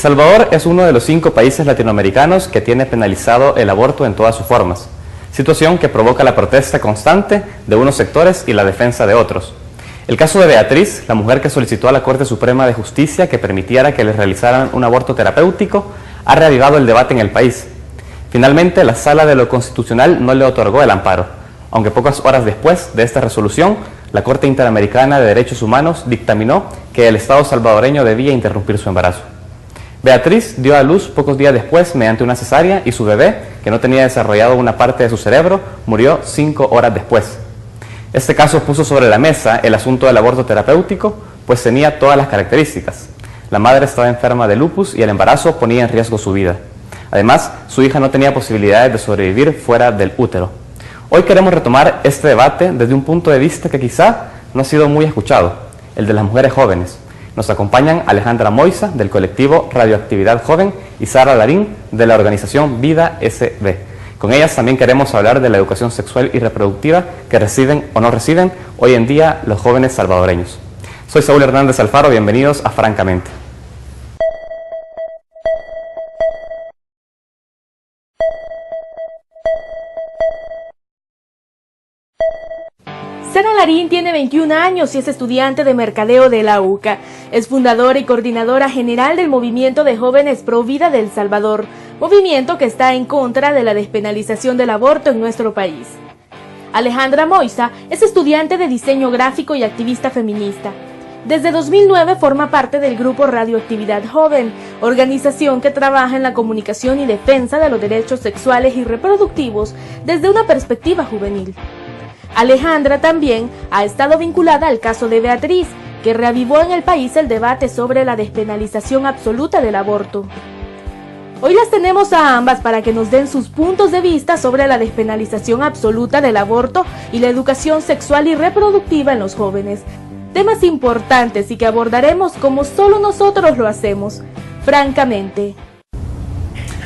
Salvador es uno de los 5 países latinoamericanos que tiene penalizado el aborto en todas sus formas, situación que provoca la protesta constante de unos sectores y la defensa de otros. El caso de Beatriz, la mujer que solicitó a la Corte Suprema de Justicia que permitiera que les realizaran un aborto terapéutico, ha reavivado el debate en el país. Finalmente, la Sala de lo Constitucional no le otorgó el amparo, aunque pocas horas después de esta resolución, la Corte Interamericana de Derechos Humanos dictaminó que el Estado salvadoreño debía interrumpir su embarazo. Beatriz dio a luz pocos días después mediante una cesárea y su bebé, que no tenía desarrollado una parte de su cerebro, murió 5 horas después. Este caso puso sobre la mesa el asunto del aborto terapéutico, pues tenía todas las características. La madre estaba enferma de lupus y el embarazo ponía en riesgo su vida. Además, su hija no tenía posibilidades de sobrevivir fuera del útero. Hoy queremos retomar este debate desde un punto de vista que quizá no ha sido muy escuchado, el de las mujeres jóvenes. Nos acompañan Alejandra Moisa, del colectivo Radioactividad Joven, y Sara Larín, de la organización Vida SB. Con ellas también queremos hablar de la educación sexual y reproductiva que reciben o no reciben hoy en día los jóvenes salvadoreños. Soy Saúl Hernández Alfaro, bienvenidos a Francamente. Sara Larín tiene 21 años y es estudiante de mercadeo de la UCA. Es fundadora y coordinadora general del Movimiento de Jóvenes Pro Vida de El Salvador, movimiento que está en contra de la despenalización del aborto en nuestro país. Alejandra Moisa es estudiante de diseño gráfico y activista feminista. Desde 2009 forma parte del grupo Radioactividad Joven, organización que trabaja en la comunicación y defensa de los derechos sexuales y reproductivos desde una perspectiva juvenil. Alejandra también ha estado vinculada al caso de Beatriz, que reavivó en el país el debate sobre la despenalización absoluta del aborto. Hoy las tenemos a ambas para que nos den sus puntos de vista sobre la despenalización absoluta del aborto y la educación sexual y reproductiva en los jóvenes. Temas importantes y que abordaremos como solo nosotros lo hacemos, francamente.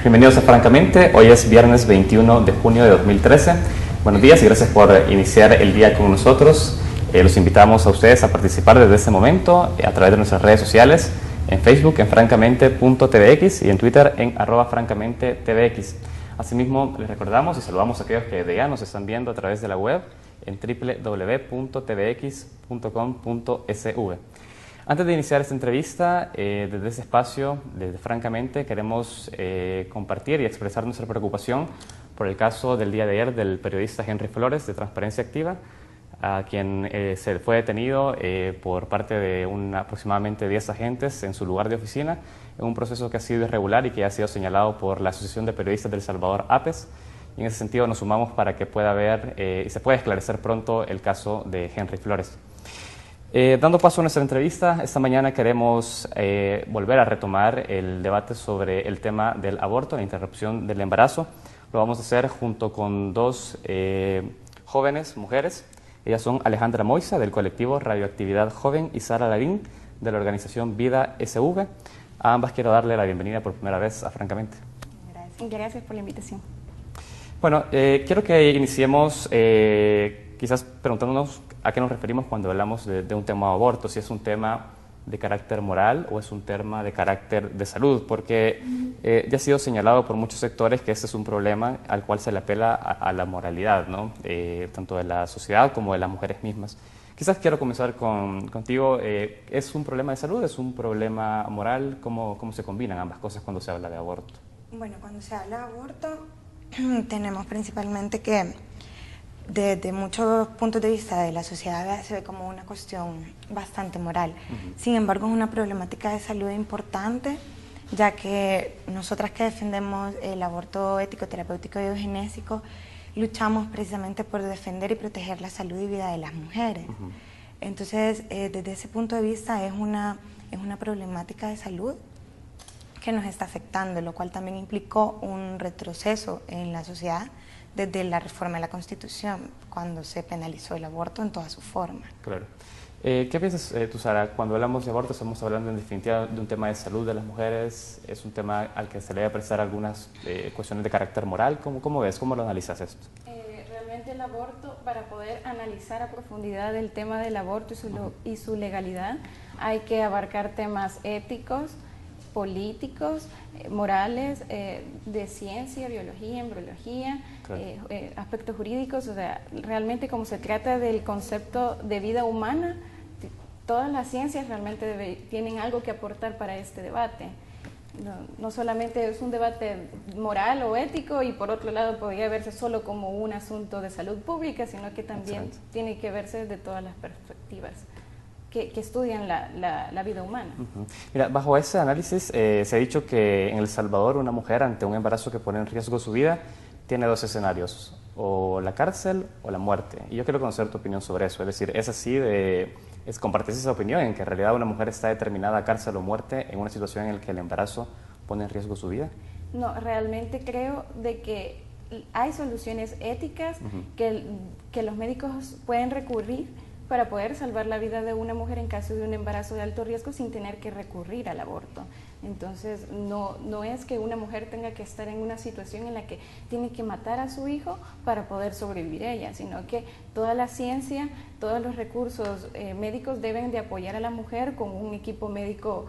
Bienvenidos a Francamente, hoy es viernes 21 de junio de 2013. Buenos días y gracias por iniciar el día con nosotros. Los invitamos a ustedes a participar desde este momento a través de nuestras redes sociales, en Facebook en francamente.tvx y en Twitter en @francamentetvx. Asimismo, les recordamos y saludamos a aquellos que de ya nos están viendo a través de la web en www.tvx.com.sv. Antes de iniciar esta entrevista, desde este espacio, desde Francamente, queremos compartir y expresar nuestra preocupación por el caso del día de ayer del periodista Henry Flores de Transparencia Activa, a quien se fue detenido por parte de aproximadamente 10 agentes en su lugar de oficina, en un proceso que ha sido irregular y que ha sido señalado por la Asociación de Periodistas del Salvador, APES. Y en ese sentido nos sumamos para que pueda haber y se pueda esclarecer pronto el caso de Henry Flores. Dando paso a nuestra entrevista, esta mañana queremos volver a retomar el debate sobre el tema del aborto, la interrupción del embarazo. Lo vamos a hacer junto con 2 jóvenes mujeres. Ellas son Alejandra Moisa, del colectivo Radioactividad Joven, y Sara Larín, de la organización Vida SV. A ambas quiero darle la bienvenida por primera vez a Francamente. Gracias por la invitación. Bueno, quiero que iniciemos quizás preguntándonos a qué nos referimos cuando hablamos de un tema de aborto, si es un tema de carácter moral o es un tema de carácter de salud, porque ya ha sido señalado por muchos sectores que este es un problema al cual se le apela a la moralidad, ¿no? Tanto de la sociedad como de las mujeres mismas. Quizás quiero comenzar contigo. ¿Es un problema de salud? ¿Es un problema moral? ¿Cómo se combinan ambas cosas cuando se habla de aborto? Bueno, cuando se habla de aborto tenemos principalmente que desde muchos puntos de vista de la sociedad se ve como una cuestión bastante moral. Sin embargo, es una problemática de salud importante, ya que nosotras que defendemos el aborto ético, terapéutico y eugenésico, luchamos precisamente por defender y proteger la salud y vida de las mujeres. Entonces, desde ese punto de vista es una problemática de salud que nos está afectando, lo cual también implicó un retroceso en la sociedad desde la reforma de la Constitución, cuando se penalizó el aborto en toda su forma. Claro. ¿Qué piensas tú, Sara? Cuando hablamos de aborto estamos hablando en definitiva de un tema de salud de las mujeres, es un tema al que se le debe prestar algunas cuestiones de carácter moral. ¿Cómo ves? ¿Cómo lo analizas esto? Realmente el aborto, para poder analizar a profundidad el tema del aborto y su legalidad, hay que abarcar temas éticos, políticos, morales, de ciencia, biología, embriología, claro. Aspectos jurídicos. O sea, realmente como se trata del concepto de vida humana, todas las ciencias realmente tienen algo que aportar para este debate. No solamente es un debate moral o ético, y por otro lado podría verse solo como un asunto de salud pública, sino que también Excelente. tiene que verse desde todas las perspectivas que estudian la vida humana. Mira, bajo ese análisis se ha dicho que en El Salvador una mujer ante un embarazo que pone en riesgo su vida tiene dos escenarios, o la cárcel o la muerte. Y yo quiero conocer tu opinión sobre eso, es decir, ¿es así compartís esa opinión en que en realidad una mujer está determinada a cárcel o muerte en una situación en la que el embarazo pone en riesgo su vida? No, realmente creo de que hay soluciones éticas que los médicos pueden recurrir para poder salvar la vida de una mujer en caso de un embarazo de alto riesgo sin tener que recurrir al aborto. Entonces, no es que una mujer tenga que estar en una situación en la que tiene que matar a su hijo para poder sobrevivir ella, sino que toda la ciencia, todos los recursos médicos deben de apoyar a la mujer con un equipo médico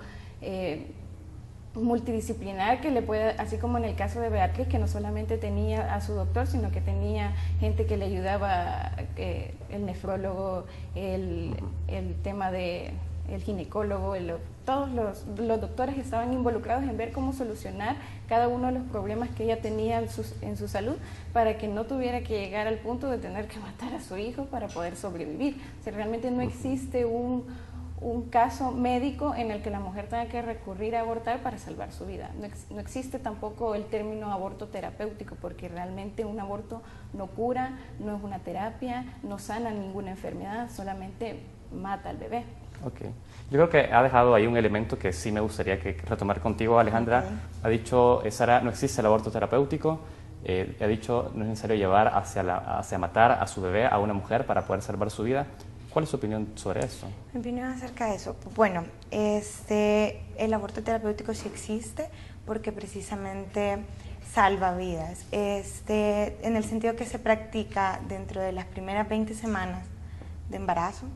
multidisciplinar que le pueda, así como en el caso de Beatriz, que no solamente tenía a su doctor, sino que tenía gente que le ayudaba, el nefrólogo, el tema de el ginecólogo, todos los doctores estaban involucrados en ver cómo solucionar cada uno de los problemas que ella tenía en su salud, para que no tuviera que llegar al punto de tener que matar a su hijo para poder sobrevivir. O sea, realmente no existe un caso médico en el que la mujer tenga que recurrir a abortar para salvar su vida. No existe tampoco el término aborto terapéutico, porque realmente un aborto no cura, no es una terapia, no sana ninguna enfermedad, solamente mata al bebé. Ok. Yo creo que ha dejado ahí un elemento que sí me gustaría retomar contigo, Alejandra. Okay. Ha dicho, Sara, no existe el aborto terapéutico. Ha dicho, no es necesario llevar hacia matar a su bebé a una mujer para poder salvar su vida. ¿Cuál es su opinión sobre eso? Mi opinión acerca de eso, bueno, el aborto terapéutico sí existe porque precisamente salva vidas, en el sentido que se practica dentro de las primeras 20 semanas de embarazo,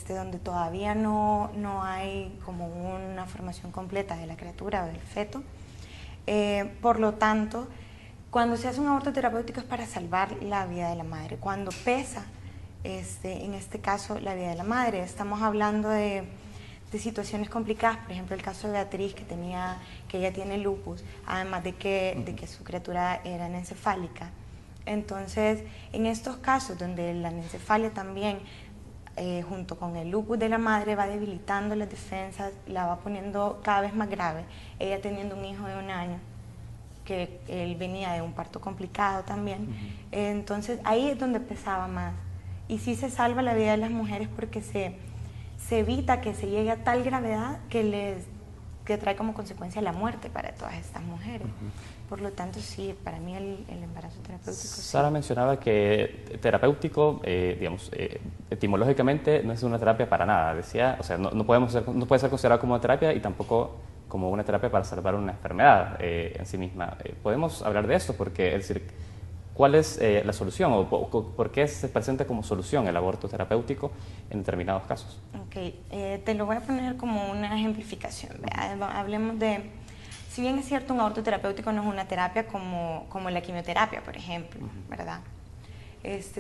donde todavía no hay como una formación completa de la criatura o del feto. Por lo tanto, cuando se hace un aborto terapéutico es para salvar la vida de la madre. Cuando pesa, en este caso, la vida de la madre, estamos hablando de situaciones complicadas, por ejemplo el caso de Beatriz, que ella tiene lupus, además de que su criatura era anencefálica. Entonces, en estos casos donde la anencefalia también, junto con el lupus de la madre, va debilitando las defensas, la va poniendo cada vez más grave, ella teniendo un hijo de 1 año, que él venía de un parto complicado también, entonces ahí es donde pesaba más. Y sí se salva la vida de las mujeres porque se evita que se llegue a tal gravedad que trae como consecuencia la muerte para todas estas mujeres. Por lo tanto, sí, para mí el embarazo terapéutico. Sara mencionaba que terapéutico, etimológicamente no es una terapia para nada. Decía, o sea, no puede ser considerado como una terapia y tampoco como una terapia para salvar una enfermedad en sí misma. ¿Podemos hablar de esto? Porque, es decir, ¿cuál es la solución o por qué se presenta como solución el aborto terapéutico en determinados casos? Ok, te lo voy a poner como una ejemplificación. Hablemos de, si bien es cierto, un aborto terapéutico no es una terapia como la quimioterapia, por ejemplo, ¿verdad?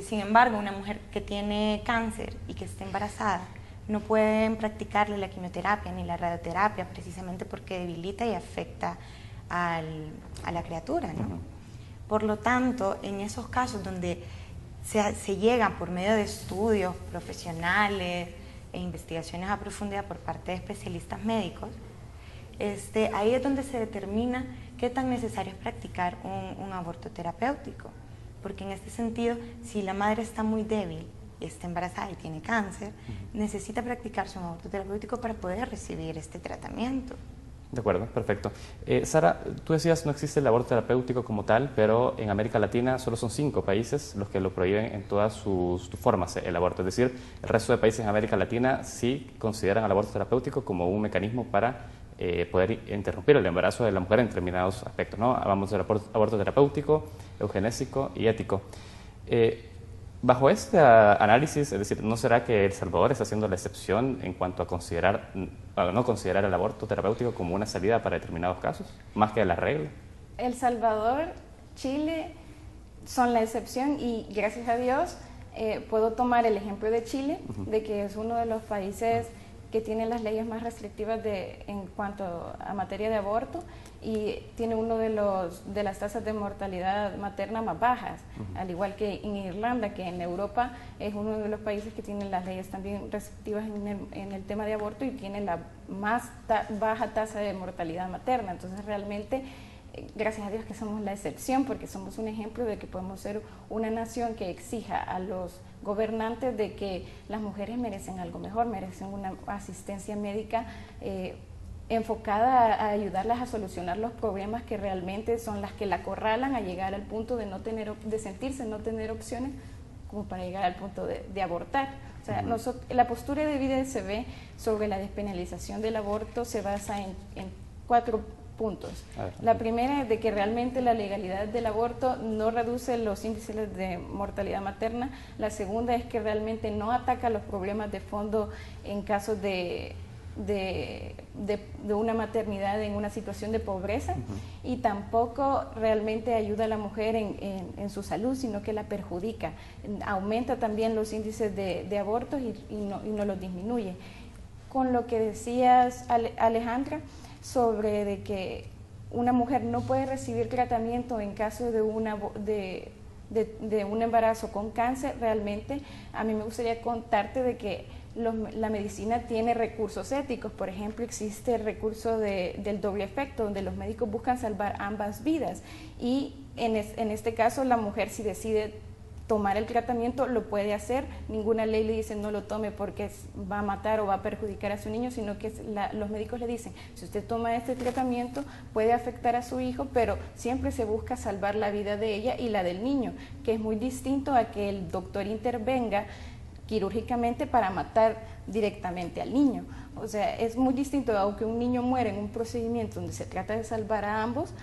Sin embargo, una mujer que tiene cáncer y que está embarazada no pueden practicarle la quimioterapia ni la radioterapia precisamente porque debilita y afecta a la criatura, ¿no? Por lo tanto, en esos casos donde se llega por medio de estudios profesionales e investigaciones a profundidad por parte de especialistas médicos, ahí es donde se determina qué tan necesario es practicar un aborto terapéutico. Porque en este sentido, si la madre está muy débil, está embarazada y tiene cáncer, necesita practicarse un aborto terapéutico para poder recibir este tratamiento. De acuerdo, perfecto. Sara, tú decías no existe el aborto terapéutico como tal, pero en América Latina solo son 5 países los que lo prohíben en todas sus formas, el aborto. Es decir, el resto de países en América Latina sí consideran el aborto terapéutico como un mecanismo para poder interrumpir el embarazo de la mujer en determinados aspectos, ¿no? Hablamos del aborto terapéutico, eugenésico y ético. Bajo este análisis, es decir, ¿no será que El Salvador está haciendo la excepción en cuanto a no considerar el aborto terapéutico como una salida para determinados casos, más que la regla? El Salvador, Chile son la excepción y gracias a Dios puedo tomar el ejemplo de Chile, de que es uno de los países que tiene las leyes más restrictivas en cuanto a materia de aborto y tiene uno de las tasas de mortalidad materna más bajas, al igual que en Irlanda, que en Europa es uno de los países que tiene las leyes también restrictivas en el tema de aborto y tiene la más baja tasa de mortalidad materna. Entonces realmente, gracias a Dios que somos la excepción, porque somos un ejemplo de que podemos ser una nación que exija a los gobernantes de que las mujeres merecen algo mejor, merecen una asistencia médica enfocada a ayudarlas a solucionar los problemas que realmente son las que la acorralan a llegar al punto de sentirse no tener opciones como para llegar al punto de abortar. O sea, la postura de VIDE-SB sobre la despenalización del aborto se basa en 4 puntos. La primera es de que realmente la legalidad del aborto no reduce los índices de mortalidad materna. La segunda es que realmente no ataca los problemas de fondo en casos de una maternidad en una situación de pobreza y tampoco realmente ayuda a la mujer en su salud, sino que la perjudica. Aumenta también los índices de abortos y no los disminuye. Con lo que decías, Alejandra, sobre de que una mujer no puede recibir tratamiento en caso de un embarazo con cáncer, realmente a mí me gustaría contarte de que la medicina tiene recursos éticos. Por ejemplo, existe el recurso del doble efecto, donde los médicos buscan salvar ambas vidas y en este caso la mujer, si decide tomar el tratamiento, lo puede hacer. Ninguna ley le dice no lo tome porque va a matar o va a perjudicar a su niño, sino que los médicos le dicen, si usted toma este tratamiento puede afectar a su hijo, pero siempre se busca salvar la vida de ella y la del niño, que es muy distinto a que el doctor intervenga quirúrgicamente para matar directamente al niño. O sea, es muy distinto, aunque un niño muere en un procedimiento donde se trata de salvar a ambos,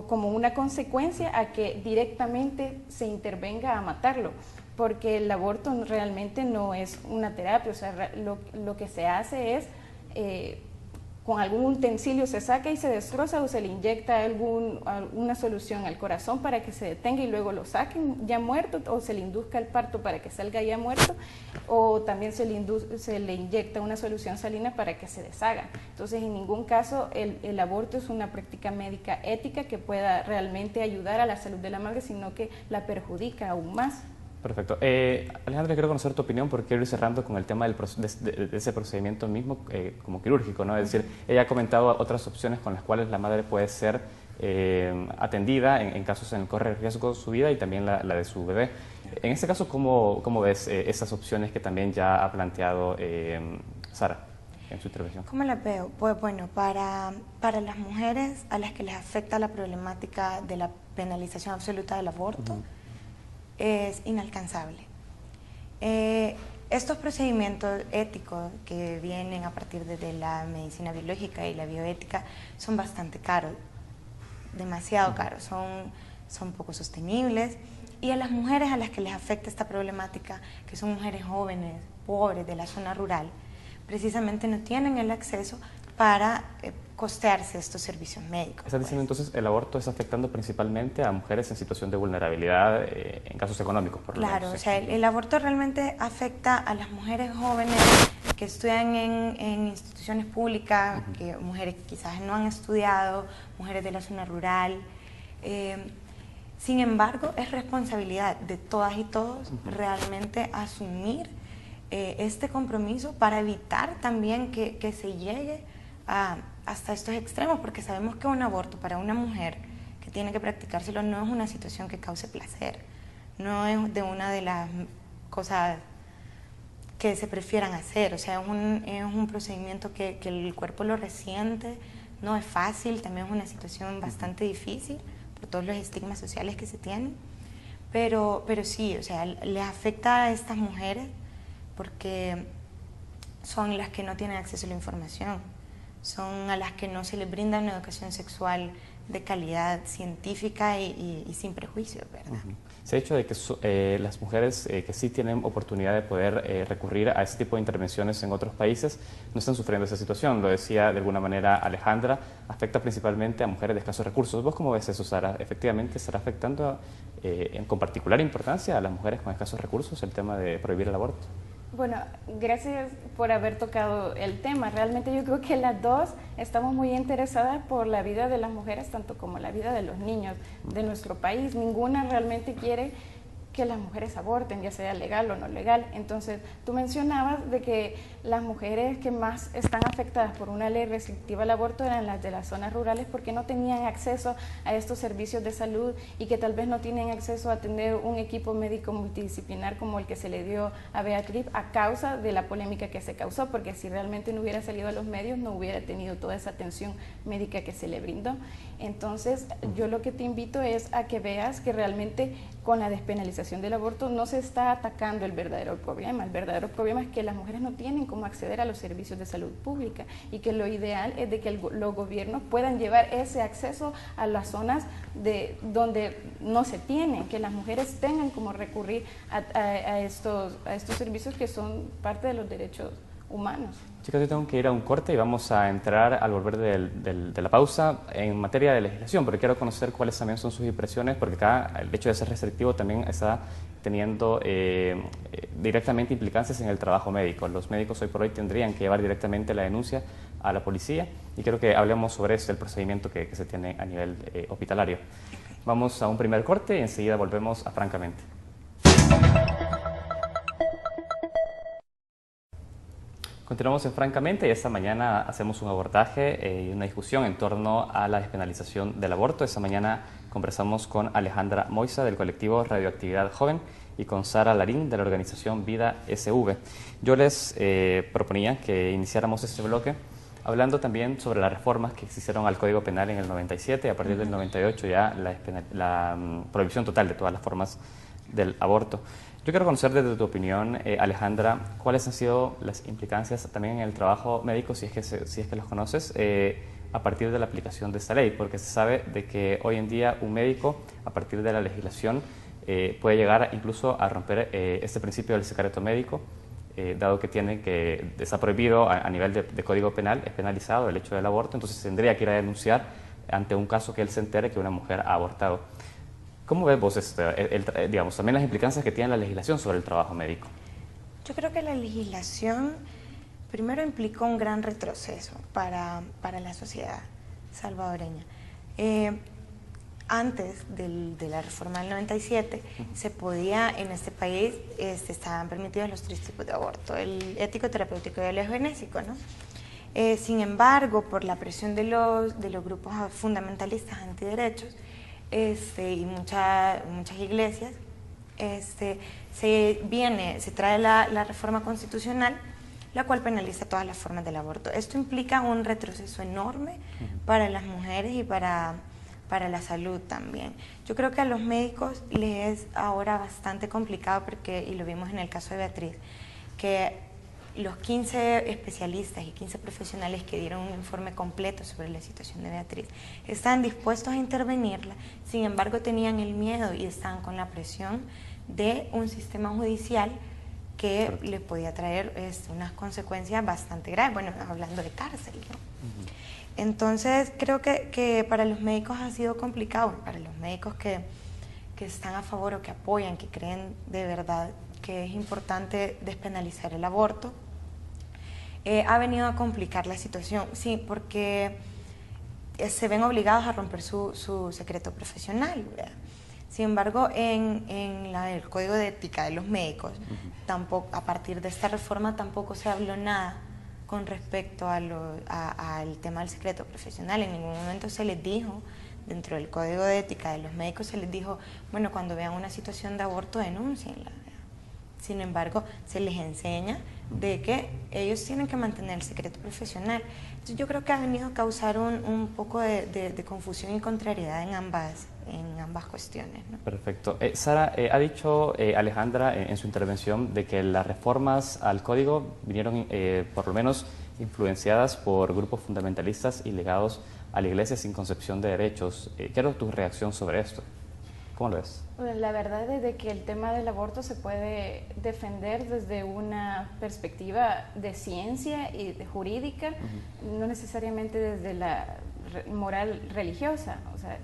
como una consecuencia a que directamente se intervenga a matarlo, porque el aborto realmente no es una terapia. O sea, lo que se hace es con algún utensilio se saca y se destroza o se le inyecta alguna solución al corazón para que se detenga y luego lo saquen ya muerto, o se le induzca el parto para que salga ya muerto, o también se le inyecta una solución salina para que se deshaga. Entonces, en ningún caso el aborto es una práctica médica ética que pueda realmente ayudar a la salud de la madre, sino que la perjudica aún más. Perfecto. Alejandra, quiero conocer tu opinión porque quiero ir cerrando con el tema de ese procedimiento mismo como quirúrgico, ¿no? Es decir, ella ha comentado otras opciones con las cuales la madre puede ser atendida en casos en el que corre riesgo su vida y también la de su bebé. En este caso, ¿cómo ves esas opciones que también ya ha planteado Sara en su intervención? ¿Cómo las veo? Pues bueno, para las mujeres a las que les afecta la problemática de la penalización absoluta del aborto, es inalcanzable. Estos procedimientos éticos que vienen a partir de la medicina biológica y la bioética son bastante caros, demasiado caros, son poco sostenibles, y a las mujeres a las que les afecta esta problemática, que son mujeres jóvenes, pobres, de la zona rural, precisamente no tienen el acceso para costearse estos servicios médicos. ¿Estás diciendo entonces el aborto está afectando principalmente a mujeres en situación de vulnerabilidad en casos económicos, por lo menos? Claro, o sea, el aborto realmente afecta a las mujeres jóvenes que estudian en instituciones públicas, mujeres que quizás no han estudiado, mujeres de la zona rural. Sin embargo, es responsabilidad de todas y todos realmente asumir este compromiso para evitar también que se llegue hasta estos extremos, porque sabemos que un aborto para una mujer que tiene que practicárselo no es una situación que cause placer, no es de una de las cosas que se prefieran hacer. O sea, es un procedimiento que el cuerpo lo resiente, no es fácil, también es una situación bastante difícil por todos los estigmas sociales que se tienen, pero sí, o sea, les afecta a estas mujeres porque son las que no tienen acceso a la información, son a las que no se les brinda una educación sexual de calidad científica y sin prejuicios, ¿verdad? Se ha dicho de que las mujeres que sí tienen oportunidad de poder recurrir a ese tipo de intervenciones en otros países no están sufriendo esa situación. Lo decía de alguna manera Alejandra, afecta principalmente a mujeres de escasos recursos. ¿Vos cómo ves eso, Sara? ¿Efectivamente estará afectando con particular importancia a las mujeres con escasos recursos el tema de prohibir el aborto? Bueno, gracias por haber tocado el tema. Realmente yo creo que las dos estamos muy interesadas por la vida de las mujeres, tanto como la vida de los niños de nuestro país. Ninguna realmente quiere que las mujeres aborten, ya sea legal o no legal. Entonces, tú mencionabas de que las mujeres que más están afectadas por una ley restrictiva al aborto eran las de las zonas rurales porque no tenían acceso a estos servicios de salud y que tal vez no tienen acceso a tener un equipo médico multidisciplinar como el que se le dio a Beatriz a causa de la polémica que se causó, porque si realmente no hubiera salido a los medios no hubiera tenido toda esa atención médica que se le brindó. Entonces, yo lo que te invito es a que veas que realmente con la despenalización del aborto no se está atacando el verdadero problema. El verdadero problema es que las mujeres no tienen cómo acceder a los servicios de salud pública y que lo ideal es de que los gobiernos puedan llevar ese acceso a las zonas donde no se tienen, que las mujeres tengan cómo recurrir a estos servicios que son parte de los derechos humanos. Chicas, yo tengo que ir a un corte y vamos a entrar al volver de la pausa en materia de legislación, porque quiero conocer cuáles también son sus impresiones, porque acá el hecho de ser restrictivo también está teniendo directamente implicancias en el trabajo médico. Los médicos hoy por hoy tendrían que llevar directamente la denuncia a la policía y quiero que hablemos sobre eso, el procedimiento que se tiene a nivel hospitalario. Vamos a un primer corte y enseguida volvemos a Francamente. Continuamos en Francamente y esta mañana hacemos un abordaje y una discusión en torno a la despenalización del aborto. Esta mañana conversamos con Alejandra Moisa del colectivo Radioactividad Joven y con Sara Larín de la organización Vida SV. Yo les proponía que iniciáramos este bloque hablando también sobre las reformas que se hicieron al Código Penal en el 97 y a partir del 98 ya la prohibición total de todas las formas del aborto. Yo quiero conocer desde tu opinión, Alejandra, cuáles han sido las implicancias también en el trabajo médico, si es que los conoces, a partir de la aplicación de esta ley, porque se sabe de que hoy en día un médico, a partir de la legislación, puede llegar incluso a romper este principio del secreto médico, dado que está prohibido a nivel de Código Penal, es penalizado el hecho del aborto, entonces tendría que ir a denunciar ante un caso que él se entere que una mujer ha abortado. ¿Cómo ves vos digamos, también las implicancias que tiene la legislación sobre el trabajo médico? Yo creo que la legislación primero implicó un gran retroceso para la sociedad salvadoreña. Antes de la reforma del 97 se podía, en este país estaban permitidos los 3 tipos de aborto, el ético, terapéutico y el eugenésico, ¿no? Sin embargo, por la presión de los grupos fundamentalistas antiderechos, y muchas iglesias, se trae la reforma constitucional, la cual penaliza todas las formas del aborto. Esto implica un retroceso enorme para las mujeres y para la salud también. Yo creo que a los médicos les es ahora bastante complicado porque, y lo vimos en el caso de Beatriz, que los 15 especialistas y 15 profesionales que dieron un informe completo sobre la situación de Beatriz están dispuestos a intervenirla, sin embargo tenían el miedo y estaban con la presión de un sistema judicial que les podía traer unas consecuencias bastante graves, bueno, hablando de cárcel, ¿no? Entonces creo que para los médicos ha sido complicado, para los médicos que están a favor o que apoyan, que creen de verdad que es importante despenalizar el aborto, ha venido a complicar la situación, sí, porque se ven obligados a romper su secreto profesional, ¿verdad? Sin embargo, en el Código de Ética de los Médicos, tampoco, a partir de esta reforma tampoco se habló nada con respecto al tema del secreto profesional. En ningún momento se les dijo, dentro del Código de Ética de los Médicos, se les dijo, bueno, cuando vean una situación de aborto, denúncienla. Sin embargo, se les enseña de que ellos tienen que mantener el secreto profesional. Entonces, yo creo que ha venido a causar un poco de confusión y contrariedad en ambas cuestiones, ¿no? Perfecto. Sara, ha dicho Alejandra en su intervención de que las reformas al código vinieron por lo menos influenciadas por grupos fundamentalistas y ligados a la iglesia sin concepción de derechos. Quiero tu reacción sobre esto. ¿Cómo lo ves? La verdad es de que el tema del aborto se puede defender desde una perspectiva de ciencia y de jurídica, no necesariamente desde la moral religiosa. O sea,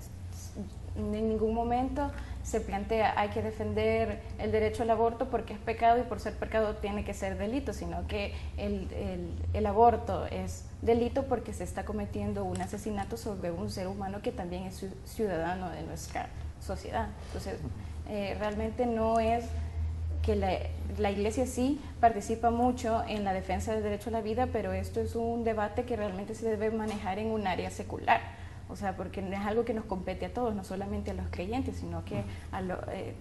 en ningún momento se plantea hay que defender el derecho al aborto porque es pecado y por ser pecado tiene que ser delito, sino que el aborto es delito porque se está cometiendo un asesinato sobre un ser humano que también es ciudadano de nuestra sociedad. Entonces, realmente no es que la Iglesia sí participa mucho en la defensa del derecho a la vida, pero esto es un debate que realmente se debe manejar en un área secular. O sea, porque no es algo que nos compete a todos, no solamente a los creyentes, sino que a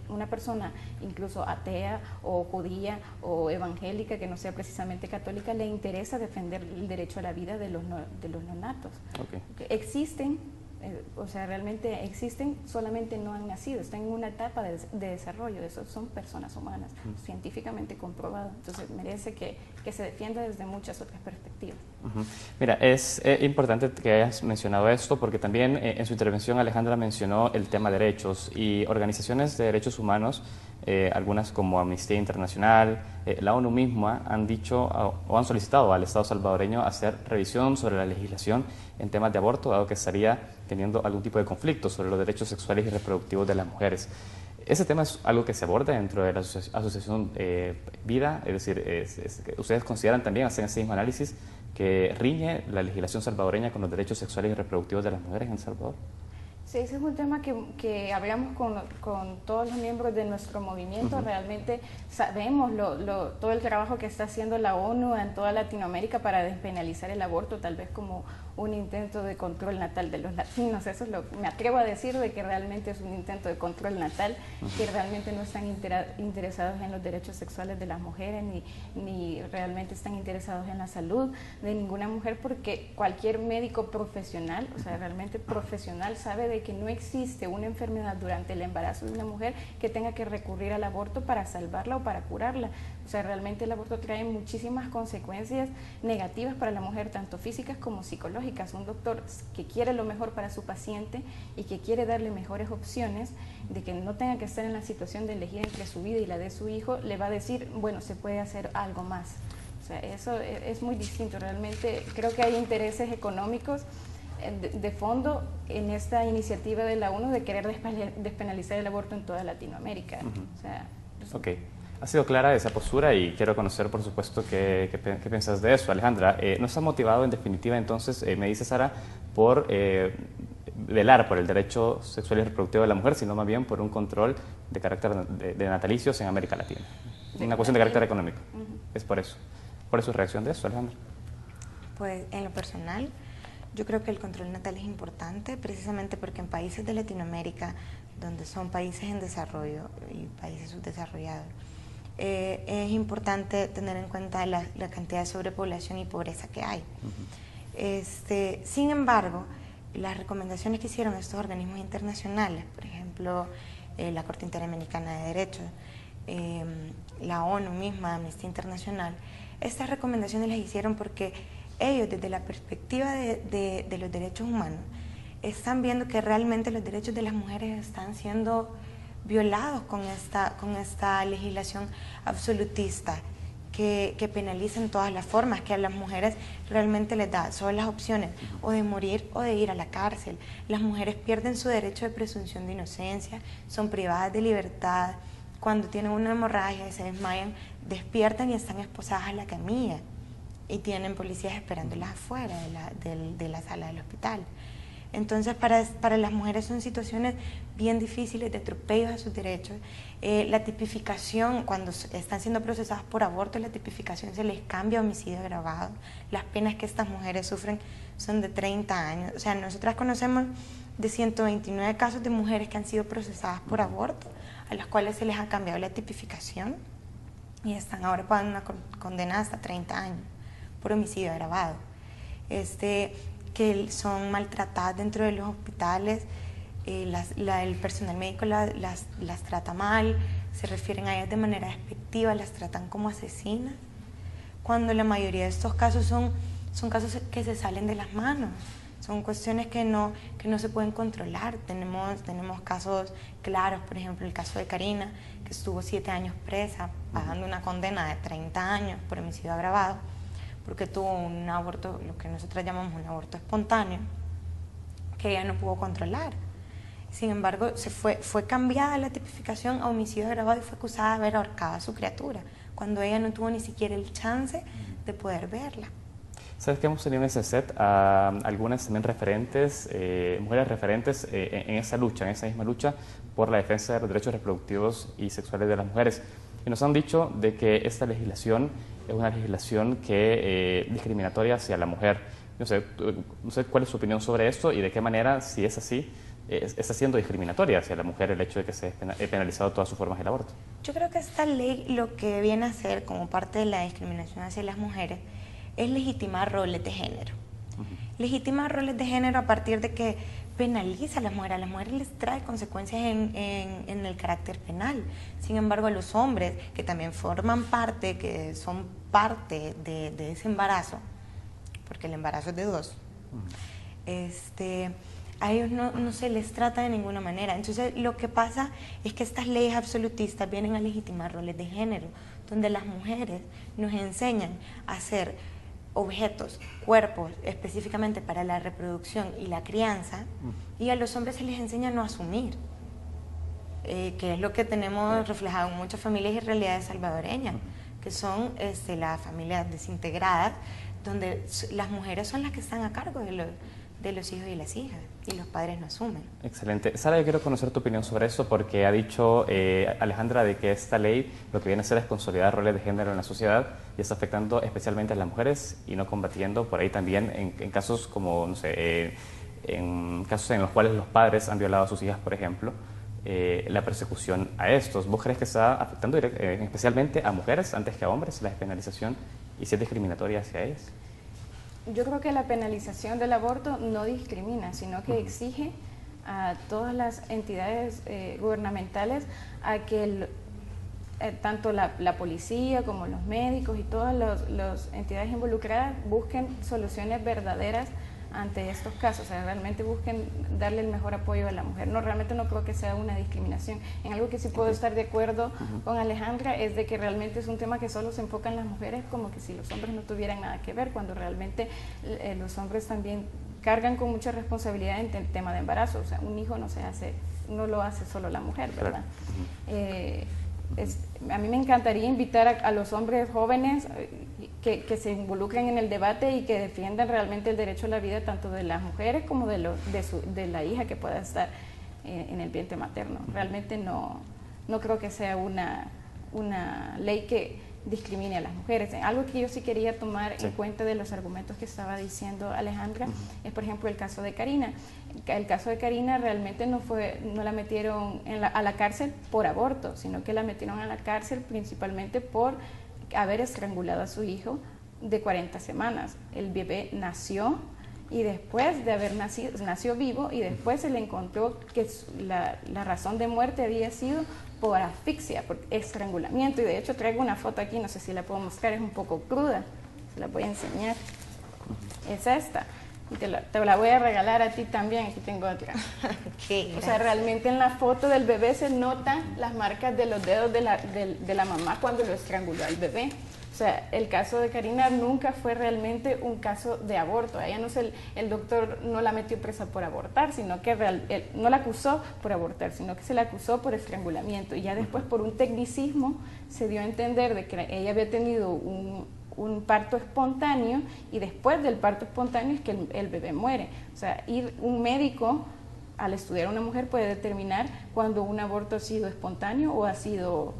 una persona incluso atea o judía o evangélica que no sea precisamente católica le interesa defender el derecho a la vida de los neonatos. Okay. Existen, o sea, realmente existen, solamente no han nacido, están en una etapa de desarrollo, eso son personas humanas, científicamente comprobado, entonces merece que se defienda desde muchas otras perspectivas. Mira, es importante que hayas mencionado esto porque también en su intervención Alejandra mencionó el tema de derechos y organizaciones de derechos humanos, algunas como Amnistía Internacional, la ONU misma han dicho o han solicitado al Estado salvadoreño hacer revisión sobre la legislación en temas de aborto, dado que estaría teniendo algún tipo de conflicto sobre los derechos sexuales y reproductivos de las mujeres. ¿Ese tema es algo que se aborda dentro de la asociación Vida? Es decir, ¿ustedes consideran también, hacen ese mismo análisis, que riñe la legislación salvadoreña con los derechos sexuales y reproductivos de las mujeres en El Salvador? Sí, ese es un tema que hablamos con todos los miembros de nuestro movimiento. Realmente sabemos todo el trabajo que está haciendo la ONU en toda Latinoamérica para despenalizar el aborto, tal vez como un intento de control natal de los latinos. Eso es lo que me atrevo a decir, de que realmente es un intento de control natal, que realmente no están interesados en los derechos sexuales de las mujeres, ni realmente están interesados en la salud de ninguna mujer, porque cualquier médico profesional, o sea, realmente profesional, sabe de que no existe una enfermedad durante el embarazo de una mujer que tenga que recurrir al aborto para salvarla o para curarla. O sea, realmente el aborto trae muchísimas consecuencias negativas para la mujer, tanto físicas como psicológicas. Un doctor que quiere lo mejor para su paciente y que quiere darle mejores opciones, de que no tenga que estar en la situación de elegir entre su vida y la de su hijo, le va a decir, bueno, se puede hacer algo más. O sea, eso es muy distinto. Realmente creo que hay intereses económicos de fondo en esta iniciativa de la ONU de querer despenalizar el aborto en toda Latinoamérica. O sea, ok. Ha sido clara esa postura y quiero conocer, por supuesto, qué piensas de eso. Alejandra, ¿no está motivado en definitiva entonces, me dice Sara, por velar por el derecho sexual y reproductivo de la mujer, sino más bien por un control de carácter de natalicios en América Latina? Una cuestión de carácter económico. Es por eso. ¿Cuál es su reacción de eso, Alejandra? Pues en lo personal, yo creo que el control natal es importante precisamente porque en países de Latinoamérica, donde son países en desarrollo y países subdesarrollados, es importante tener en cuenta la cantidad de sobrepoblación y pobreza que hay. Sin embargo, las recomendaciones que hicieron estos organismos internacionales, por ejemplo, la Corte Interamericana de Derechos, la ONU misma, Amnistía Internacional, estas recomendaciones las hicieron porque ellos, desde la perspectiva de los derechos humanos, están viendo que realmente los derechos de las mujeres están siendo violados con esta legislación absolutista que penaliza en todas las formas, que a las mujeres realmente les da solo las opciones o de morir o de ir a la cárcel. Las mujeres pierden su derecho de presunción de inocencia, son privadas de libertad, cuando tienen una hemorragia y se desmayan, despiertan y están esposadas a la camilla y tienen policías esperándolas afuera de la sala del hospital. Entonces, para las mujeres son situaciones bien difíciles de atropellos a sus derechos. La tipificación, cuando están siendo procesadas por aborto, la tipificación se les cambia a homicidio agravado. Las penas que estas mujeres sufren son de 30 años. O sea, nosotras conocemos de 129 casos de mujeres que han sido procesadas por aborto, a las cuales se les ha cambiado la tipificación y están ahora pagando una condena hasta 30 años por homicidio agravado. Que son maltratadas dentro de los hospitales, el personal médico las trata mal, se refieren a ellas de manera despectiva, las tratan como asesinas, cuando la mayoría de estos casos son casos que se salen de las manos, Son cuestiones que no se pueden controlar. Tenemos casos claros, por ejemplo, el caso de Karina, que estuvo 7 años presa, pagando una condena de 30 años por homicidio agravado, porque tuvo un aborto, lo que nosotros llamamos un aborto espontáneo, que ella no pudo controlar. Sin embargo, fue cambiada la tipificación a homicidio agravado y fue acusada de haber ahorcado a su criatura, cuando ella no tuvo ni siquiera el chance de poder verla. Sabes que hemos tenido en ese set a algunas también referentes, mujeres referentes en esa lucha, en esa misma lucha por la defensa de los derechos reproductivos y sexuales de las mujeres. Y nos han dicho de que esta legislación es una legislación que discriminatoria hacia la mujer. No sé cuál es su opinión sobre esto y de qué manera, si es así, está siendo discriminatoria hacia la mujer el hecho de que se haya penalizado todas sus formas del aborto. Yo creo que esta ley lo que viene a hacer como parte de la discriminación hacia las mujeres es legitimar roles de género. Legitimar roles de género a partir de que penaliza a las mujeres les trae consecuencias en el carácter penal. Sin embargo, a los hombres, que también forman parte, que son parte de ese embarazo, porque el embarazo es de dos, a ellos no se les trata de ninguna manera. Entonces, lo que pasa es que estas leyes absolutistas vienen a legitimar roles de género, donde las mujeres nos enseñan a ser objetos, cuerpos específicamente para la reproducción y la crianza, y a los hombres se les enseña a no asumir, que es lo que tenemos reflejado en muchas familias y realidades salvadoreñas, que son las familias desintegradas, donde las mujeres son las que están a cargo de los hijos y las hijas, y los padres no asumen. Excelente. Sara, yo quiero conocer tu opinión sobre eso, porque ha dicho Alejandra de que esta ley lo que viene a hacer es consolidar roles de género en la sociedad y está afectando especialmente a las mujeres y no combatiendo por ahí también en casos como, no sé, en casos en los cuales los padres han violado a sus hijas, por ejemplo, la persecución a estos. ¿Vos crees que está afectando especialmente a mujeres antes que a hombres la despenalización y si es discriminatoria hacia ellas? Yo creo que la penalización del aborto no discrimina, sino que exige a todas las entidades gubernamentales a que tanto la policía como los médicos y todas las entidades involucradas busquen soluciones verdaderas ante estos casos, o sea, realmente busquen darle el mejor apoyo a la mujer. No, realmente no creo que sea una discriminación. En algo que sí puedo estar de acuerdo con Alejandra es de que realmente es un tema que solo se enfoca en las mujeres, como que si los hombres no tuvieran nada que ver, cuando realmente los hombres también cargan con mucha responsabilidad en el tema de embarazo. O sea, un hijo no lo hace solo la mujer, ¿verdad? A mí me encantaría invitar a los hombres jóvenes que se involucren en el debate y que defiendan realmente el derecho a la vida tanto de las mujeres como de la hija que pueda estar en el vientre materno. Realmente no creo que sea una ley que discrimine a las mujeres. Algo que yo sí quería tomar en cuenta de los argumentos que estaba diciendo Alejandra es, por ejemplo, el caso de Karina. El caso de Karina realmente no la metieron a la cárcel por aborto, sino que la metieron a la cárcel principalmente por haber estrangulado a su hijo de 40 semanas. El bebé nació y después de haber nació vivo y después se le encontró que la razón de muerte había sido por asfixia, por estrangulamiento, y de hecho traigo una foto aquí, no sé si la puedo mostrar, es un poco cruda, se la voy a enseñar, es esta, y te la voy a regalar a ti también, aquí tengo otra. O sea, realmente en la foto del bebé se notan las marcas de los dedos de la mamá cuando lo estranguló al bebé. O sea, el caso de Karina nunca fue realmente un caso de aborto. A ella el doctor no la metió presa por abortar, sino que no la acusó por abortar, sino que se la acusó por estrangulamiento. Y ya después, por un tecnicismo, se dio a entender de que ella había tenido un parto espontáneo y después del parto espontáneo es que el bebé muere. O sea, un médico, al estudiar a una mujer, puede determinar cuando un aborto ha sido espontáneo o ha sido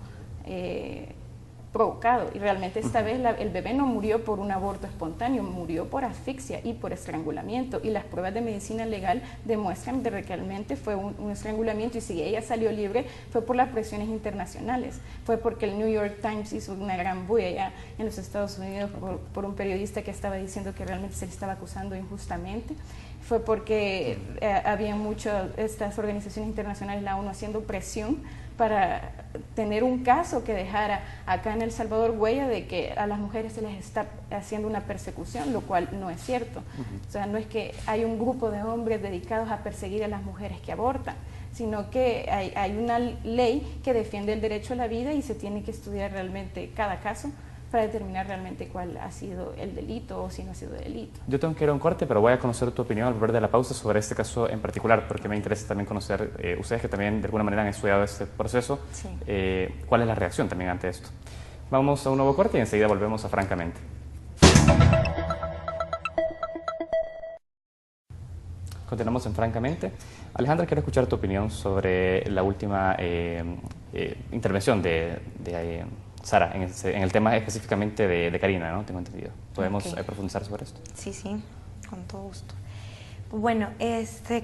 provocado, y realmente esta vez el bebé no murió por un aborto espontáneo, murió por asfixia y por estrangulamiento, y las pruebas de medicina legal demuestran que realmente fue un estrangulamiento, y si ella salió libre fue por las presiones internacionales, fue porque el New York Times hizo una gran bulla allá en los Estados Unidos por un periodista que estaba diciendo que realmente se le estaba acusando injustamente, fue porque había estas organizaciones internacionales, la ONU, haciendo presión para tener un caso que dejara acá en El Salvador huella de que a las mujeres se les está haciendo una persecución, lo cual no es cierto. O sea, no es que hay un grupo de hombres dedicados a perseguir a las mujeres que abortan, sino que hay una ley que defiende el derecho a la vida y se tiene que estudiar realmente cada caso para determinar realmente cuál ha sido el delito o si no ha sido delito. Yo tengo que ir a un corte, pero voy a conocer tu opinión al volver de la pausa sobre este caso en particular, porque me interesa también conocer, ustedes que también de alguna manera han estudiado este proceso, Sí. cuál es la reacción también ante esto. Vamos a un nuevo corte y enseguida volvemos a Francamente. Continuamos en Francamente. Alejandra, quiero escuchar tu opinión sobre la última intervención de Sara, en el tema específicamente de Karina, ¿no? Tengo entendido. ¿Podemos profundizar sobre esto? Sí, sí, con todo gusto. Bueno,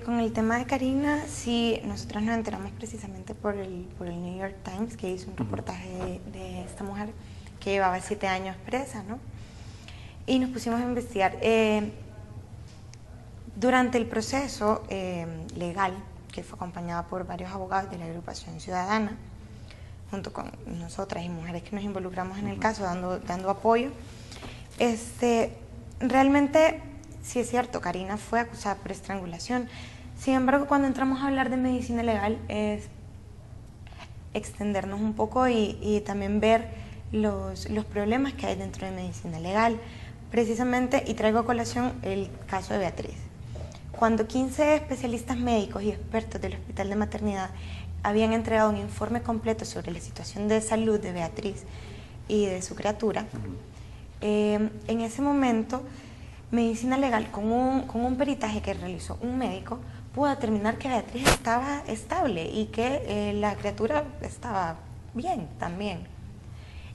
con el tema de Karina, sí, nosotros nos enteramos precisamente por el New York Times, que hizo un reportaje de esta mujer que llevaba 7 años presa, ¿no? Y nos pusimos a investigar. Durante el proceso legal, que fue acompañado por varios abogados de la agrupación ciudadana, junto con nosotras y mujeres que nos involucramos en el caso, dando apoyo, realmente, sí es cierto, Karina fue acusada por estrangulación. Sin embargo, cuando entramos a hablar de medicina legal, es extendernos un poco y también ver los problemas que hay dentro de medicina legal. Precisamente, y traigo a colación el caso de Beatriz. Cuando 15 especialistas médicos y expertos del Hospital de Maternidad habían entregado un informe completo sobre la situación de salud de Beatriz y de su criatura, en ese momento, medicina legal, con un peritaje que realizó un médico, pudo determinar que Beatriz estaba estable y que la criatura estaba bien también.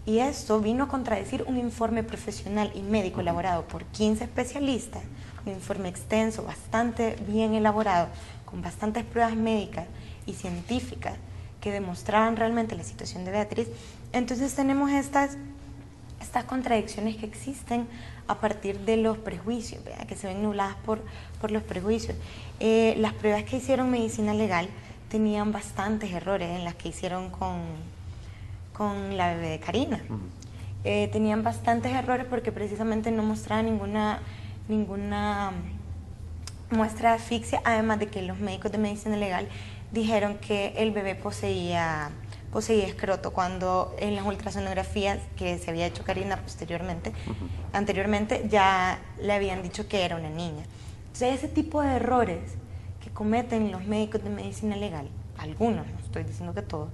Y esto vino a contradecir un informe profesional y médico elaborado por 15 especialistas, un informe extenso, bastante bien elaborado, con bastantes pruebas médicas y científicas que demostraban realmente la situación de Beatriz. Entonces tenemos estas contradicciones que existen a partir de los prejuicios, ¿verdad? Que se ven nubladas por los prejuicios. Las pruebas que hicieron medicina legal tenían bastantes errores en las que hicieron con la bebé de Karina. Tenían bastantes errores porque precisamente no mostraban ninguna muestra de asfixia, además de que los médicos de medicina legal dijeron que el bebé poseía escroto, cuando en las ultrasonografías que se había hecho Karina anteriormente ya le habían dicho que era una niña. Entonces, ese tipo de errores que cometen los médicos de medicina legal, algunos, no estoy diciendo que todos,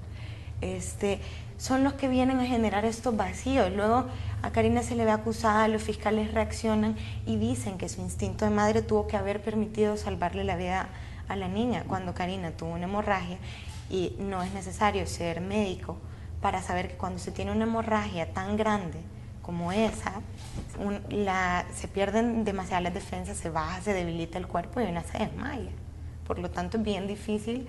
son los que vienen a generar estos vacíos. Luego a Karina se le ve acusada, los fiscales reaccionan y dicen que su instinto de madre tuvo que haber permitido salvarle la vida a la niña, cuando Karina tuvo una hemorragia, y no es necesario ser médico para saber que cuando se tiene una hemorragia tan grande como esa, se pierden demasiadas las defensas, se baja, se debilita el cuerpo y una se desmaya. Por lo tanto, es bien difícil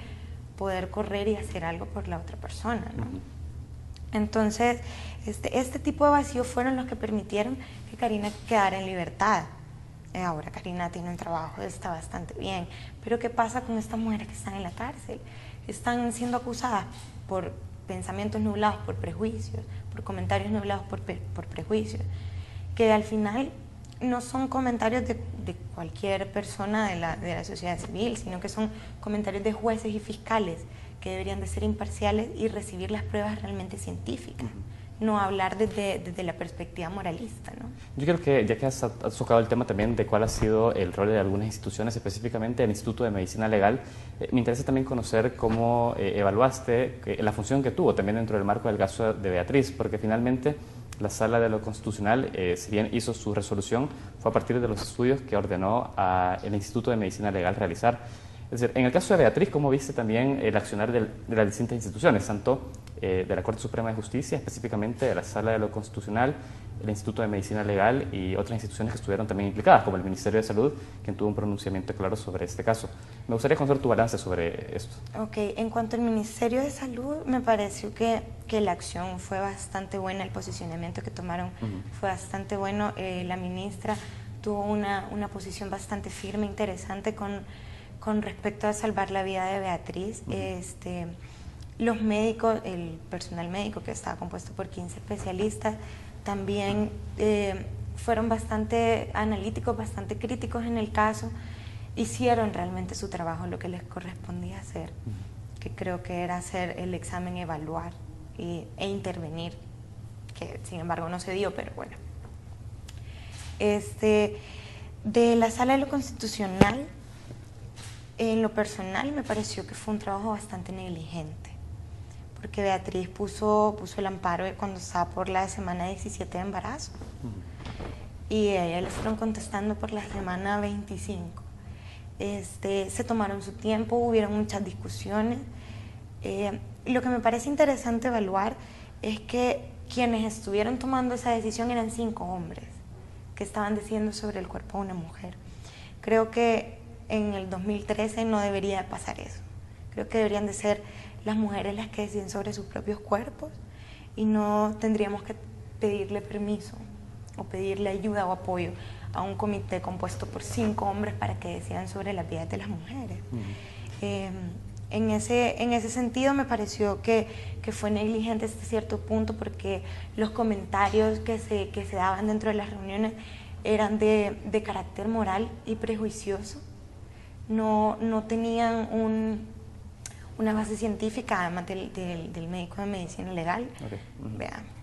poder correr y hacer algo por la otra persona, ¿no? Entonces, este tipo de vacíos fueron los que permitieron que Karina quedara en libertad. Ahora Karina tiene un trabajo, está bastante bien, pero ¿qué pasa con estas mujeres que están en la cárcel? Están siendo acusadas por pensamientos nublados por prejuicios, por comentarios nublados por prejuicios, que al final no son comentarios de cualquier persona de la sociedad civil, sino que son comentarios de jueces y fiscales que deberían de ser imparciales y recibir las pruebas realmente científicas, no hablar desde la perspectiva moralista, ¿no? Yo creo que, ya que has tocado el tema también de cuál ha sido el rol de algunas instituciones, específicamente el Instituto de Medicina Legal, me interesa también conocer cómo evaluaste la función que tuvo también dentro del marco del caso de Beatriz, porque finalmente la Sala de lo Constitucional, si bien hizo su resolución, fue a partir de los estudios que ordenó el Instituto de Medicina Legal realizar. Es decir, en el caso de Beatriz, ¿cómo viste también el accionar de las distintas instituciones, tanto de la Corte Suprema de Justicia, específicamente de la Sala de lo Constitucional, el Instituto de Medicina Legal y otras instituciones que estuvieron también implicadas, como el Ministerio de Salud, quien tuvo un pronunciamiento claro sobre este caso? Me gustaría conocer tu balance sobre esto. Ok, en cuanto al Ministerio de Salud, me pareció que la acción fue bastante buena, el posicionamiento que tomaron fue bastante bueno. La ministra tuvo una posición bastante firme, interesante con respecto a salvar la vida de Beatriz. Los médicos, el personal médico, que estaba compuesto por 15 especialistas, también fueron bastante analíticos, bastante críticos en el caso. Hicieron realmente su trabajo, lo que les correspondía hacer, que creo que era hacer el examen, evaluar e intervenir, que sin embargo no se dio, pero bueno. De la Sala de lo Constitucional, en lo personal me pareció que fue un trabajo bastante negligente, porque Beatriz puso el amparo cuando estaba por la semana 17 de embarazo, y a ella le fueron contestando por la semana 25. Se tomaron su tiempo, hubieron muchas discusiones. Lo que me parece interesante evaluar es que quienes estuvieron tomando esa decisión eran 5 hombres que estaban decidiendo sobre el cuerpo de una mujer. Creo que en el 2013 no debería pasar eso. Creo que deberían de ser las mujeres las que deciden sobre sus propios cuerpos, y no tendríamos que pedirle permiso o pedirle ayuda o apoyo a un comité compuesto por 5 hombres para que decidan sobre las vidas de las mujeres. En ese sentido me pareció que fue negligente hasta cierto punto, porque los comentarios que se daban dentro de las reuniones eran de carácter moral y prejuicioso. No tenían una base científica, además del médico de medicina legal. Okay.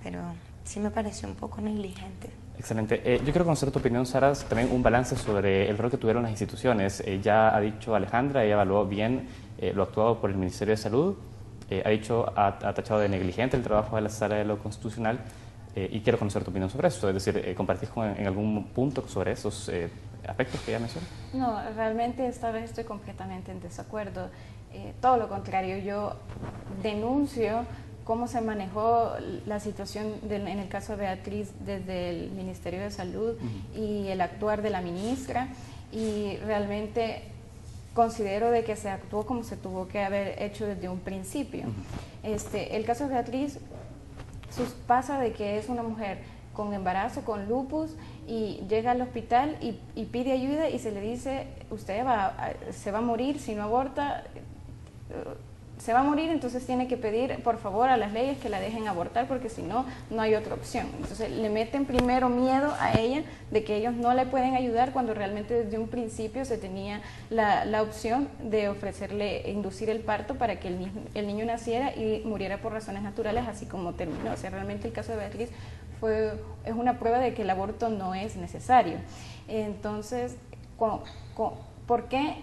Pero sí me pareció un poco negligente. Excelente. Yo quiero conocer tu opinión, Sara, también un balance sobre el rol que tuvieron las instituciones. Ya ha dicho Alejandra, ella evaluó bien lo actuado por el Ministerio de Salud, ha tachado de negligente el trabajo de la Sala de lo Constitucional, y quiero conocer tu opinión sobre eso. Es decir, ¿compartís en algún punto sobre esos aspectos que ya mencioné? No, realmente esta vez estoy completamente en desacuerdo. Todo lo contrario, yo denuncio cómo se manejó la situación en el caso de Beatriz desde el Ministerio de Salud y el actuar de la ministra, y realmente considero de que se actuó como se tuvo que haber hecho desde un principio. El caso de Beatriz pasa de que es una mujer con embarazo, con lupus, y llega al hospital y pide ayuda, y se le dice, usted se va a morir si no aborta, se va a morir, entonces tiene que pedir por favor a las leyes que la dejen abortar, porque si no, no hay otra opción. Entonces le meten primero miedo a ella de que ellos no le pueden ayudar, cuando realmente desde un principio se tenía la opción de ofrecerle, inducir el parto para que el niño naciera y muriera por razones naturales, así como terminó. O sea, realmente el caso de Beatriz es una prueba de que el aborto no es necesario. Entonces, ¿por qué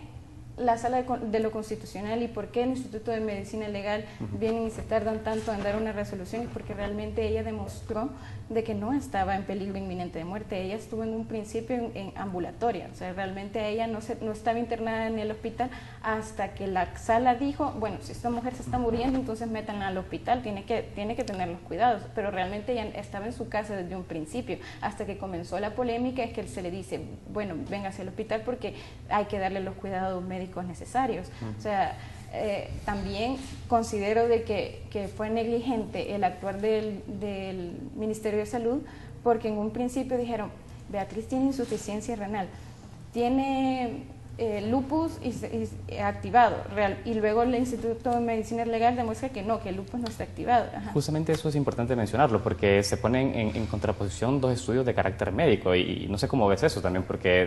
la Sala de lo Constitucional y por qué el Instituto de Medicina Legal vienen y se tardan tanto en dar una resolución? Es porque realmente ella demostró de que no estaba en peligro inminente de muerte. Ella estuvo en un principio en ambulatoria, o sea, realmente ella no estaba internada en el hospital hasta que la sala dijo, bueno, si esta mujer se está muriendo, entonces métanla al hospital, tiene que tener los cuidados, pero realmente ella estaba en su casa desde un principio. Hasta que comenzó la polémica es que se le dice, bueno, véngase al hospital porque hay que darle los cuidados médicos necesarios. O sea, también considero de que fue negligente el actuar del Ministerio de Salud, porque en un principio dijeron, Beatriz tiene insuficiencia renal, tiene lupus activado, y luego el Instituto de Medicina Legal demuestra que no, que el lupus no está activado. Justamente eso es importante mencionarlo, porque se ponen en contraposición 2 estudios de carácter médico, y no sé cómo ves eso también, porque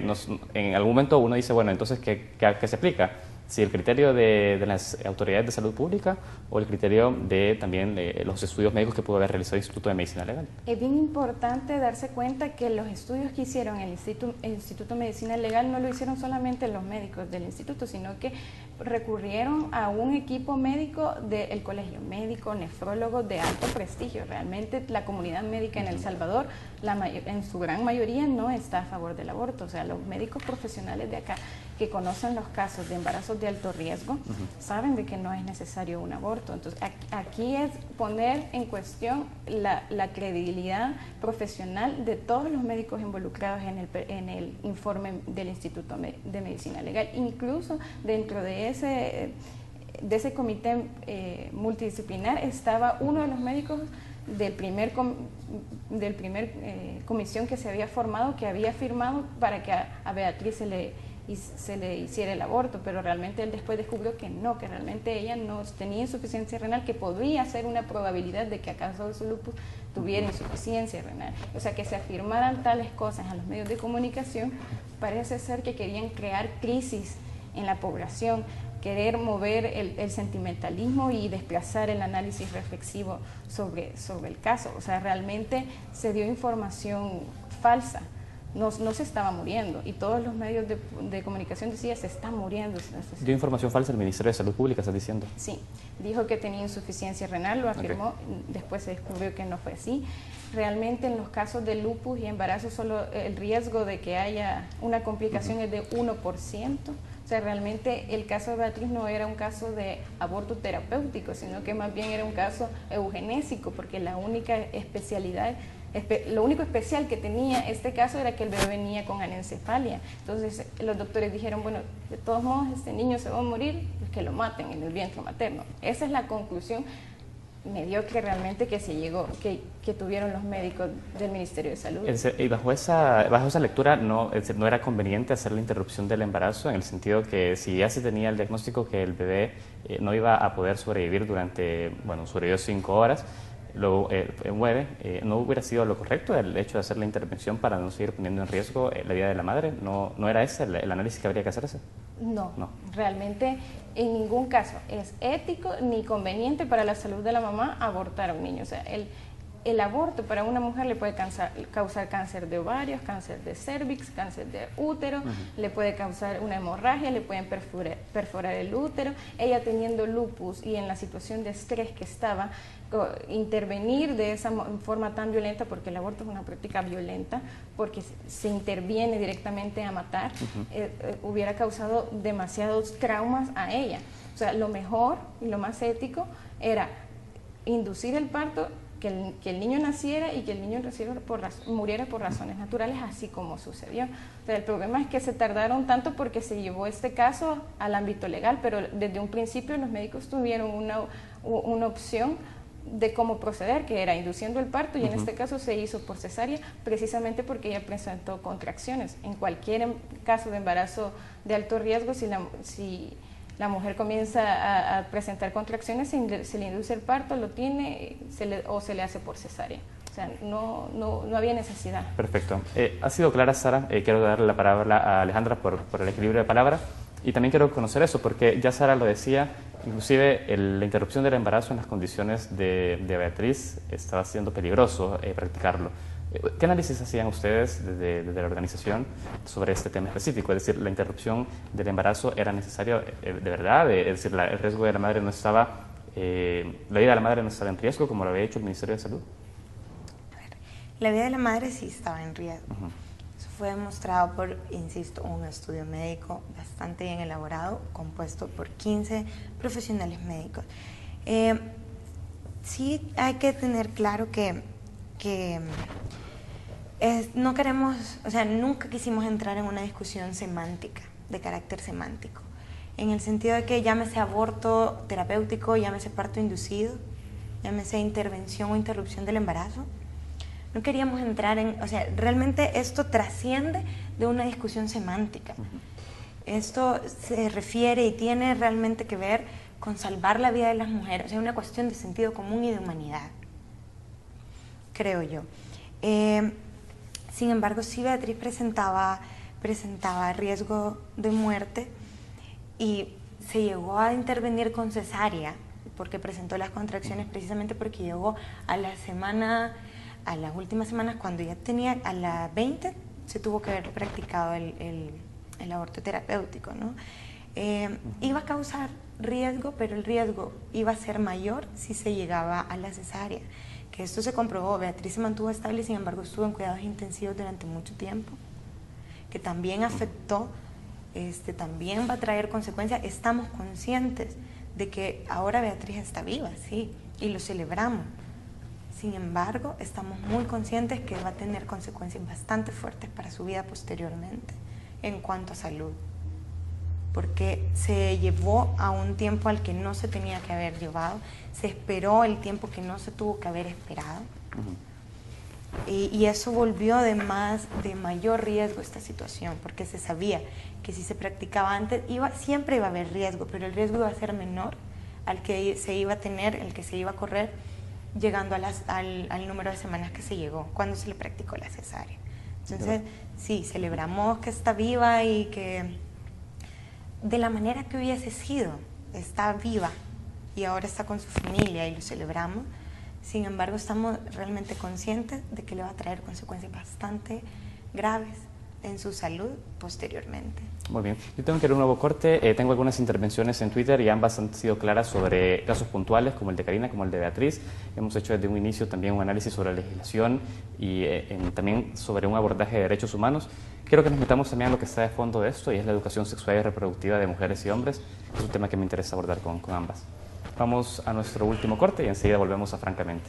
en algún momento uno dice, bueno, entonces, ¿qué se aplica? Si el criterio de las autoridades de salud pública o el criterio también de los estudios médicos que pudo haber realizado el Instituto de Medicina Legal. Es bien importante darse cuenta que los estudios que hicieron el Instituto de Medicina Legal no lo hicieron solamente los médicos del instituto, sino que recurrieron a un equipo médico del Colegio Médico, nefrólogos de alto prestigio. Realmente la comunidad médica en El Salvador, en su gran mayoría, no está a favor del aborto. O sea, los médicos profesionales de acá que conocen los casos de embarazos de alto riesgo saben de que no es necesario un aborto. Entonces, aquí es poner en cuestión la credibilidad profesional de todos los médicos involucrados en el informe del Instituto de Medicina Legal. Incluso dentro de ese comité multidisciplinar estaba uno de los médicos del primer comisión que se había formado, que había firmado para que a Beatriz se le y se le hiciera el aborto, pero realmente él después descubrió que no, que realmente ella no tenía insuficiencia renal, que podría ser una probabilidad de que a causa de su lupus tuviera insuficiencia renal. O sea, que se afirmaran tales cosas a los medios de comunicación, parece ser que querían crear crisis en la población, querer mover el sentimentalismo y desplazar el análisis reflexivo sobre el caso. O sea, realmente se dio información falsa. No se estaba muriendo, y todos los medios de comunicación decían se está muriendo. ¿Dio información falsa el Ministerio de Salud Pública, estás diciendo? Sí, dijo que tenía insuficiencia renal, lo afirmó, después se descubrió que no fue así. Realmente en los casos de lupus y embarazo solo el riesgo de que haya una complicación es de 1%. O sea, realmente el caso de Beatriz no era un caso de aborto terapéutico, sino que más bien era un caso eugenésico, porque la única especialidad, lo único especial que tenía este caso era que el bebé venía con anencefalia. Entonces los doctores dijeron, bueno, de todos modos este niño se va a morir, pues que lo maten en el vientre materno. Esa es la conclusión mediocre realmente que se llegó, que tuvieron los médicos del Ministerio de Salud. Y bajo esa lectura no era conveniente hacer la interrupción del embarazo, en el sentido que si ya se tenía el diagnóstico que el bebé no iba a poder sobrevivir sobrevivió 5 horas, luego muere, ¿no hubiera sido lo correcto el hecho de hacer la intervención para no seguir poniendo en riesgo la vida de la madre? ¿No era ese el análisis que habría que hacerse? No, realmente en ningún caso es ético ni conveniente para la salud de la mamá abortar a un niño. O sea, el aborto para una mujer le puede causar cáncer de ovarios, cáncer de cervix, cáncer de útero, le puede causar una hemorragia, le pueden perforar el útero. Ella teniendo lupus y en la situación de estrés que estaba, intervenir de esa forma tan violenta, porque el aborto es una práctica violenta, porque se interviene directamente a matar, hubiera causado demasiados traumas a ella. O sea, lo mejor y lo más ético era inducir el parto, que el niño naciera y que el niño muriera por razones naturales, así como sucedió. O sea, el problema es que se tardaron tanto porque se llevó este caso al ámbito legal, pero desde un principio los médicos tuvieron una opción de cómo proceder, que era induciendo el parto, y en este caso se hizo por cesárea, precisamente porque ella presentó contracciones. En cualquier caso de embarazo de alto riesgo, si la mujer comienza a presentar contracciones, se le induce el parto, lo tiene o se le hace por cesárea. O sea, no había necesidad. Perfecto. Ha sido clara, Sara. Quiero darle la palabra a Alejandra por el equilibrio de palabra. Y también quiero conocer eso, porque ya Sara lo decía, inclusive la interrupción del embarazo en las condiciones de Beatriz estaba siendo peligroso practicarlo. ¿Qué análisis hacían ustedes desde la organización sobre este tema específico? Es decir, ¿la interrupción del embarazo era necesaria de verdad? Es decir, el riesgo de la madre no estaba, la vida de la madre no estaba en riesgo, como lo había hecho el Ministerio de Salud. A ver, la vida de la madre sí estaba en riesgo. Eso fue demostrado por, insisto, un estudio médico bastante bien elaborado, compuesto por 15 profesionales médicos. Sí hay que tener claro que no queremos, o sea, nunca quisimos entrar en una discusión semántica, de carácter semántico, en el sentido de que llámese aborto terapéutico, llámese parto inducido, llámese intervención o interrupción del embarazo. No queríamos entrar o sea, realmente esto trasciende de una discusión semántica. Esto se refiere y tiene realmente que ver con salvar la vida de las mujeres, o sea, una cuestión de sentido común y de humanidad, creo yo. Sin embargo, sí, Beatriz presentaba riesgo de muerte y se llegó a intervenir con cesárea porque presentó las contracciones, precisamente porque llegó a las últimas semanas, cuando ya tenía a las 20, se tuvo que haber practicado el aborto terapéutico, ¿no? Iba a causar riesgo, pero el riesgo iba a ser mayor si se llegaba a la cesárea. Que esto se comprobó. Beatriz se mantuvo estable, sin embargo estuvo en cuidados intensivos durante mucho tiempo, que también afectó, también va a traer consecuencias. Estamos conscientes de que ahora Beatriz está viva, sí, y lo celebramos. Sin embargo, estamos muy conscientes que va a tener consecuencias bastante fuertes para su vida posteriormente en cuanto a salud, porque se llevó a un tiempo al que no se tenía que haber llevado, se esperó el tiempo que no se tuvo que haber esperado. Y eso volvió de mayor riesgo esta situación, porque se sabía que si se practicaba antes, siempre iba a haber riesgo, pero el riesgo iba a ser menor al que se iba a tener, el que se iba a correr, llegando al número de semanas que se llegó, cuando se le practicó la cesárea. Entonces, sí, celebramos que está viva y que de la manera que hubiese sido, está viva y ahora está con su familia y lo celebramos. Sin embargo, estamos realmente conscientes de que le va a traer consecuencias bastante graves en su salud posteriormente. Muy bien. Yo tengo que ir a un nuevo corte. Tengo algunas intervenciones en Twitter y ambas han sido claras sobre casos puntuales, como el de Karina, como el de Beatriz. Hemos hecho desde un inicio también un análisis sobre la legislación y también sobre un abordaje de derechos humanos. Quiero que nos metamos también a lo que está de fondo de esto, y es la educación sexual y reproductiva de mujeres y hombres. Es un tema que me interesa abordar con ambas. Vamos a nuestro último corte y enseguida volvemos a Francamente.